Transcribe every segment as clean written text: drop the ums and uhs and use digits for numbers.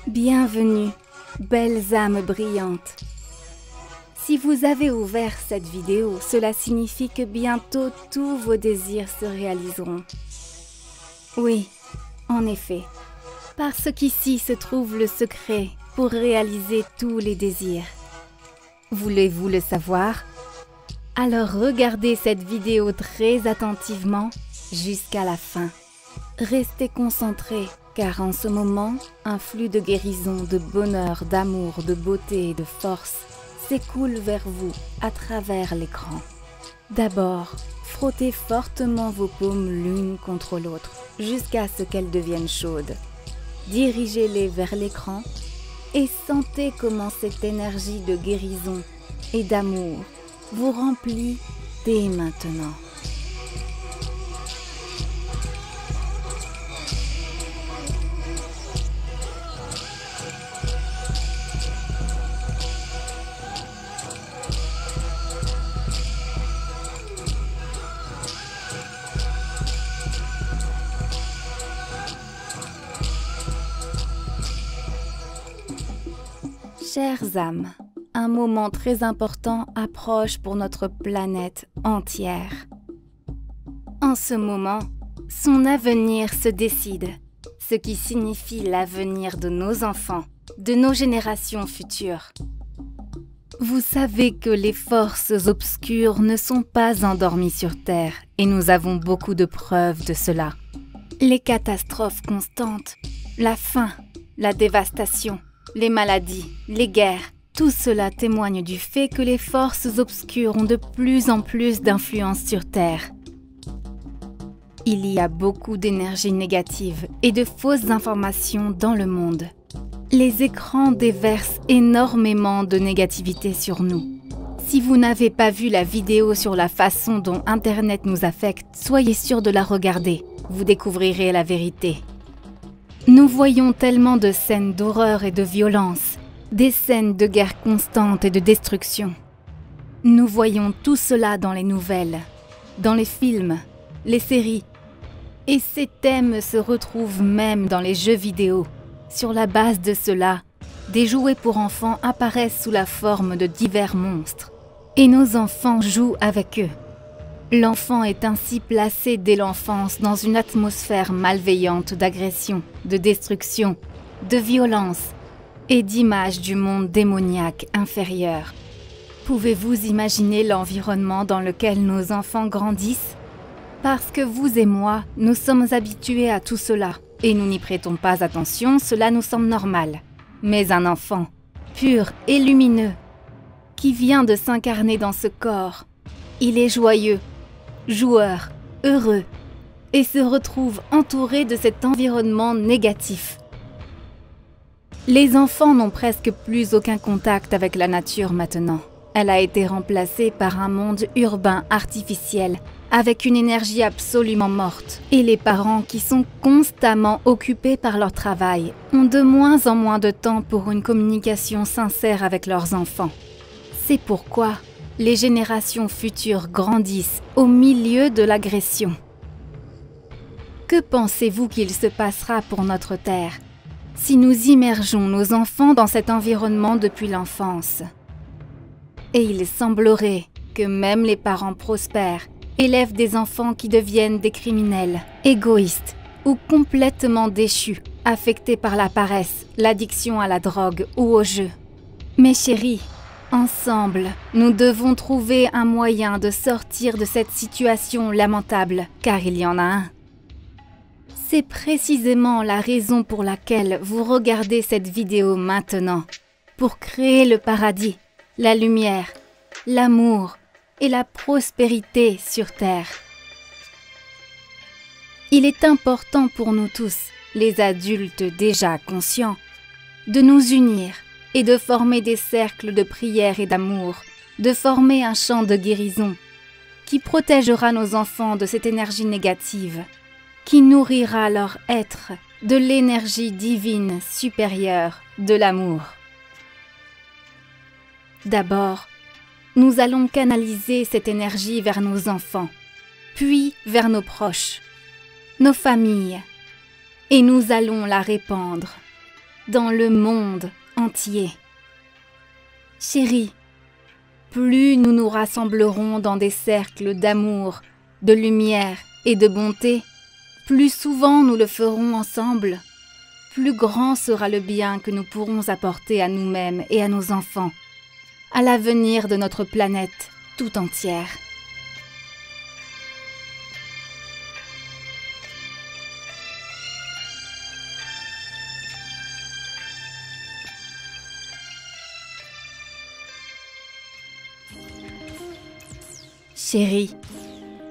Bienvenue, belles âmes brillantes. Si vous avez ouvert cette vidéo, cela signifie que bientôt tous vos désirs se réaliseront. Oui, en effet, parce qu'ici se trouve le secret pour réaliser tous les désirs. Voulez-vous le savoir? Alors regardez cette vidéo très attentivement jusqu'à la fin. Restez concentrés, car en ce moment, un flux de guérison, de bonheur, d'amour, de beauté et de force s'écoule vers vous à travers l'écran. D'abord, frottez fortement vos paumes l'une contre l'autre jusqu'à ce qu'elles deviennent chaudes. Dirigez-les vers l'écran et sentez comment cette énergie de guérison et d'amour vous remplit dès maintenant. Chères âmes, un moment très important approche pour notre planète entière. En ce moment, son avenir se décide, ce qui signifie l'avenir de nos enfants, de nos générations futures. Vous savez que les forces obscures ne sont pas endormies sur Terre et nous avons beaucoup de preuves de cela. Les catastrophes constantes, la faim, la dévastation, les maladies, les guerres, tout cela témoigne du fait que les forces obscures ont de plus en plus d'influence sur Terre. Il y a beaucoup d'énergie négative et de fausses informations dans le monde. Les écrans déversent énormément de négativité sur nous. Si vous n'avez pas vu la vidéo sur la façon dont Internet nous affecte, soyez sûr de la regarder. Vous découvrirez la vérité. Nous voyons tellement de scènes d'horreur et de violence, des scènes de guerre constante et de destruction. Nous voyons tout cela dans les nouvelles, dans les films, les séries. Et ces thèmes se retrouvent même dans les jeux vidéo. Sur la base de cela, des jouets pour enfants apparaissent sous la forme de divers monstres. Et nos enfants jouent avec eux. L'enfant est ainsi placé dès l'enfance dans une atmosphère malveillante d'agression, de destruction, de violence et d'image du monde démoniaque inférieur. Pouvez-vous imaginer l'environnement dans lequel nos enfants grandissent? Parce que vous et moi, nous sommes habitués à tout cela et nous n'y prêtons pas attention, cela nous semble normal. Mais un enfant, pur et lumineux, qui vient de s'incarner dans ce corps, il est joyeux, joueur, heureux, et se retrouve entouré de cet environnement négatif. Les enfants n'ont presque plus aucun contact avec la nature maintenant. Elle a été remplacée par un monde urbain artificiel, avec une énergie absolument morte. Et les parents, qui sont constamment occupés par leur travail, ont de moins en moins de temps pour une communication sincère avec leurs enfants. C'est pourquoi les générations futures grandissent au milieu de l'agression. Que pensez-vous qu'il se passera pour notre Terre si nous immergeons nos enfants dans cet environnement depuis l'enfance? Et il semblerait que même les parents prospères élèvent des enfants qui deviennent des criminels, égoïstes ou complètement déchus, affectés par la paresse, l'addiction à la drogue ou au jeu. Mes chéris, ensemble, nous devons trouver un moyen de sortir de cette situation lamentable, car il y en a un. C'est précisément la raison pour laquelle vous regardez cette vidéo maintenant, pour créer le paradis, la lumière, l'amour et la prospérité sur Terre. Il est important pour nous tous, les adultes déjà conscients, de nous unir et de former des cercles de prière et d'amour, de former un champ de guérison qui protégera nos enfants de cette énergie négative, qui nourrira leur être de l'énergie divine supérieure de l'amour. D'abord, nous allons canaliser cette énergie vers nos enfants, puis vers nos proches, nos familles, et nous allons la répandre. dans le monde entier. Chérie, plus nous nous rassemblerons dans des cercles d'amour, de lumière et de bonté, plus souvent nous le ferons ensemble, plus grand sera le bien que nous pourrons apporter à nous-mêmes et à nos enfants, à l'avenir de notre planète tout entière. Chérie,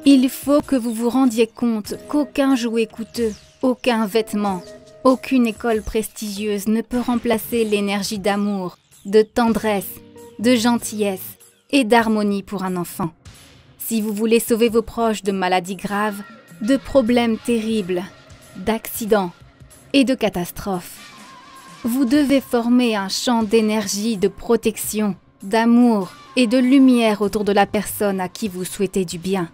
il faut que vous vous rendiez compte qu'aucun jouet coûteux, aucun vêtement, aucune école prestigieuse ne peut remplacer l'énergie d'amour, de tendresse, de gentillesse et d'harmonie pour un enfant. Si vous voulez sauver vos proches de maladies graves, de problèmes terribles, d'accidents et de catastrophes, vous devez former un champ d'énergie, de protection, d'amour et de lumière autour de la personne à qui vous souhaitez du bien.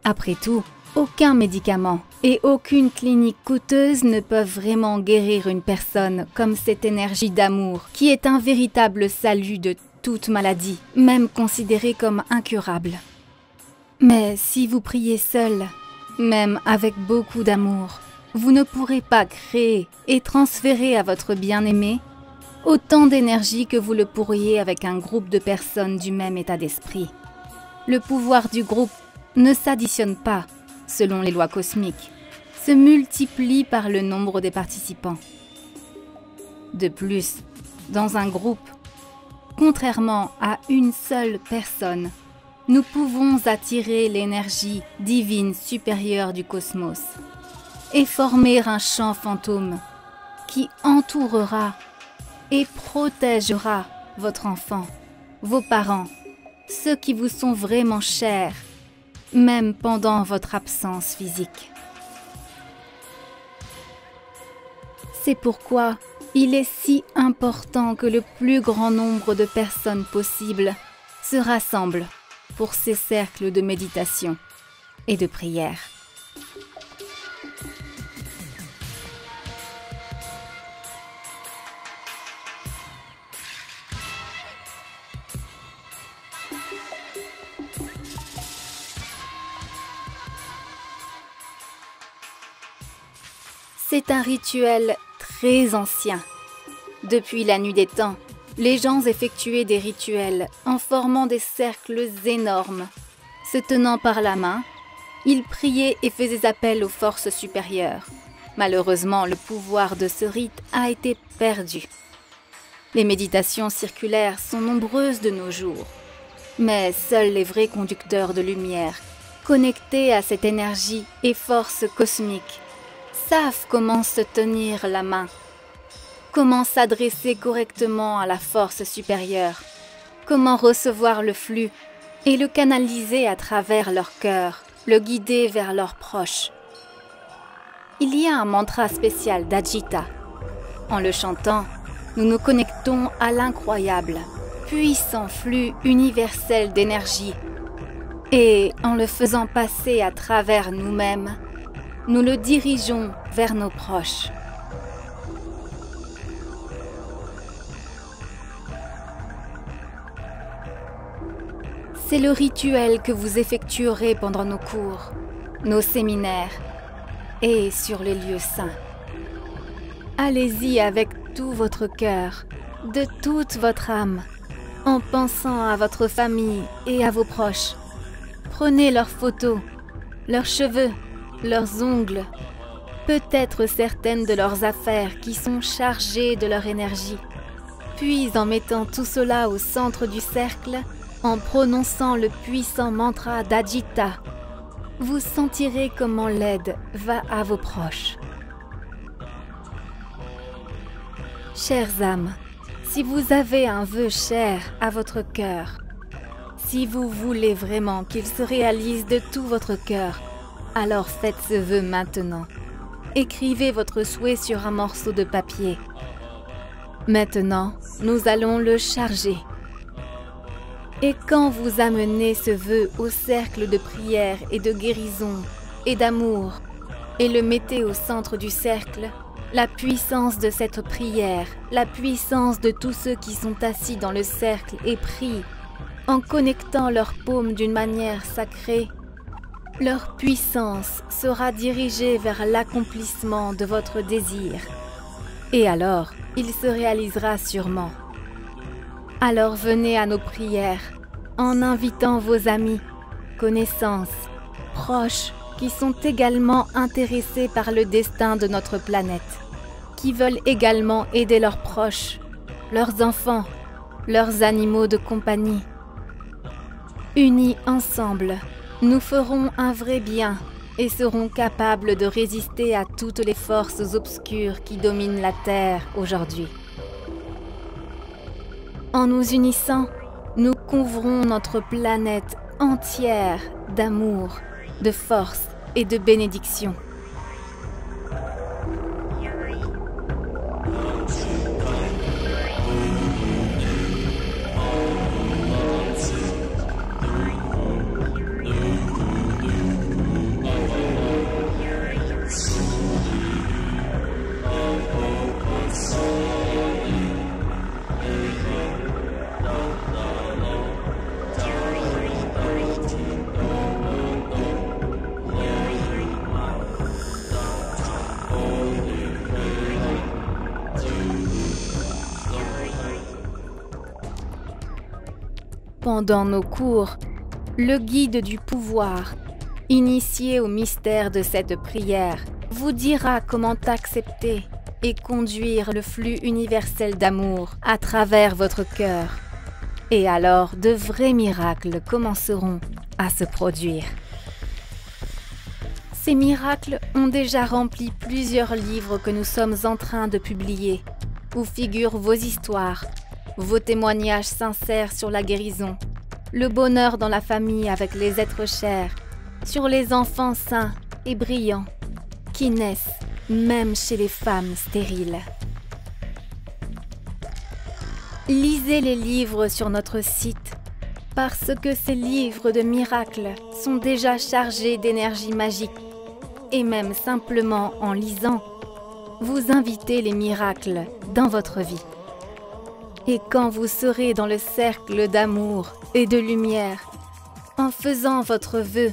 Après tout, aucun médicament et aucune clinique coûteuse ne peuvent vraiment guérir une personne comme cette énergie d'amour qui est un véritable salut de toute maladie, même considérée comme incurable. Mais si vous priez seul, même avec beaucoup d'amour, vous ne pourrez pas créer et transférer à votre bien-aimé autant d'énergie que vous le pourriez avec un groupe de personnes du même état d'esprit. Le pouvoir du groupe ne s'additionne pas, selon les lois cosmiques, se multiplie par le nombre des participants. De plus, dans un groupe, contrairement à une seule personne, nous pouvons attirer l'énergie divine supérieure du cosmos et former un champ fantôme qui entourera et protégera votre enfant, vos parents, ceux qui vous sont vraiment chers, même pendant votre absence physique. C'est pourquoi il est si important que le plus grand nombre de personnes possible se rassemblent pour ces cercles de méditation et de prière. C'est un rituel très ancien. Depuis la nuit des temps, les gens effectuaient des rituels en formant des cercles énormes. Se tenant par la main, ils priaient et faisaient appel aux forces supérieures. Malheureusement, le pouvoir de ce rite a été perdu. Les méditations circulaires sont nombreuses de nos jours, mais seuls les vrais conducteurs de lumière, connectés à cette énergie et force cosmique, savent comment se tenir la main, comment s'adresser correctement à la force supérieure, comment recevoir le flux et le canaliser à travers leur cœur, le guider vers leurs proches. Il y a un mantra spécial d'Ajita. En le chantant, nous nous connectons à l'incroyable, puissant flux universel d'énergie et en le faisant passer à travers nous-mêmes, nous le dirigeons vers nos proches. C'est le rituel que vous effectuerez pendant nos cours, nos séminaires et sur les lieux saints. Allez-y avec tout votre cœur, de toute votre âme, en pensant à votre famille et à vos proches. Prenez leurs photos, leurs cheveux, leurs ongles, peut-être certaines de leurs affaires qui sont chargées de leur énergie. Puis en mettant tout cela au centre du cercle, en prononçant le puissant mantra d'Ajita, vous sentirez comment l'aide va à vos proches. Chères âmes, si vous avez un vœu cher à votre cœur, si vous voulez vraiment qu'il se réalise de tout votre cœur, alors faites ce vœu maintenant. Écrivez votre souhait sur un morceau de papier. Maintenant, nous allons le charger. Et quand vous amenez ce vœu au cercle de prière et de guérison et d'amour et le mettez au centre du cercle, La puissance de cette prière, la puissance de tous ceux qui sont assis dans le cercle et prient, en connectant leurs paumes d'une manière sacrée, leur puissance sera dirigée vers l'accomplissement de votre désir. Et alors, il se réalisera sûrement. Alors venez à nos prières, en invitant vos amis, connaissances, proches, qui sont également intéressés par le destin de notre planète, qui veulent également aider leurs proches, leurs enfants, leurs animaux de compagnie. Unis ensemble, nous ferons un vrai bien et seront capables de résister à toutes les forces obscures qui dominent la Terre aujourd'hui. En nous unissant, nous couvrons notre planète entière d'amour, de force et de bénédiction. Pendant nos cours, le guide du pouvoir, initié au mystère de cette prière, vous dira comment accepter et conduire le flux universel d'amour à travers votre cœur. Et alors, de vrais miracles commenceront à se produire. Ces miracles ont déjà rempli plusieurs livres que nous sommes en train de publier, où figurent vos histoires, vos témoignages sincères sur la guérison, le bonheur dans la famille avec les êtres chers, sur les enfants sains et brillants qui naissent même chez les femmes stériles. Lisez les livres sur notre site parce que ces livres de miracles sont déjà chargés d'énergie magique et même simplement en lisant, vous invitez les miracles dans votre vie. Et quand vous serez dans le cercle d'amour et de lumière, en faisant votre vœu,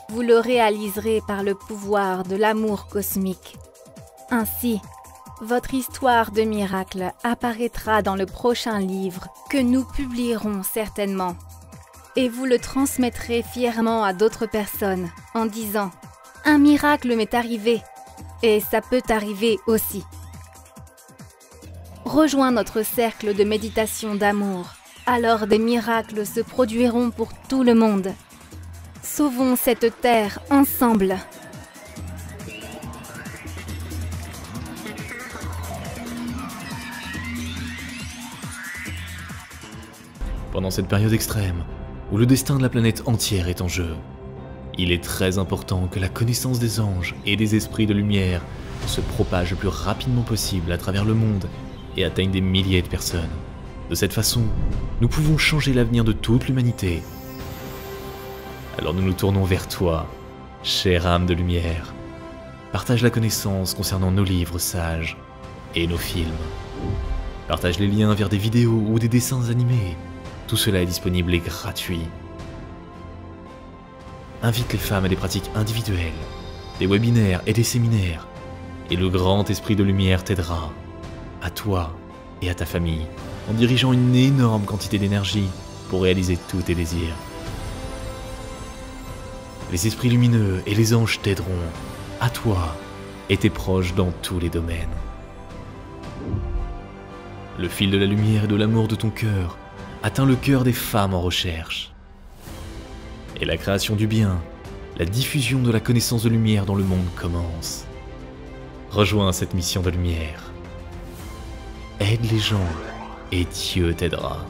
vous le réaliserez par le pouvoir de l'amour cosmique. Ainsi, votre histoire de miracle apparaîtra dans le prochain livre que nous publierons certainement. Et vous le transmettrez fièrement à d'autres personnes en disant « Un miracle m'est arrivé et ça peut arriver aussi ». Rejoins notre cercle de méditation d'amour, alors des miracles se produiront pour tout le monde. Sauvons cette terre ensemble. Pendant cette période extrême, où le destin de la planète entière est en jeu, il est très important que la connaissance des anges et des esprits de lumière se propage le plus rapidement possible à travers le monde et atteigne des milliers de personnes. De cette façon, nous pouvons changer l'avenir de toute l'humanité. Alors nous nous tournons vers toi, chère âme de lumière. Partage la connaissance concernant nos livres sages et nos films. Partage les liens vers des vidéos ou des dessins animés. Tout cela est disponible et gratuit. Invite les femmes à des pratiques individuelles, des webinaires et des séminaires, et le grand esprit de lumière t'aidera, à toi et à ta famille, en dirigeant une énorme quantité d'énergie pour réaliser tous tes désirs. Les esprits lumineux et les anges t'aideront, à toi et tes proches dans tous les domaines. Le fil de la lumière et de l'amour de ton cœur atteint le cœur des femmes en recherche. Et la création du bien, la diffusion de la connaissance de lumière dans le monde commence. Rejoins cette mission de lumière. Aide les gens et Dieu t'aidera.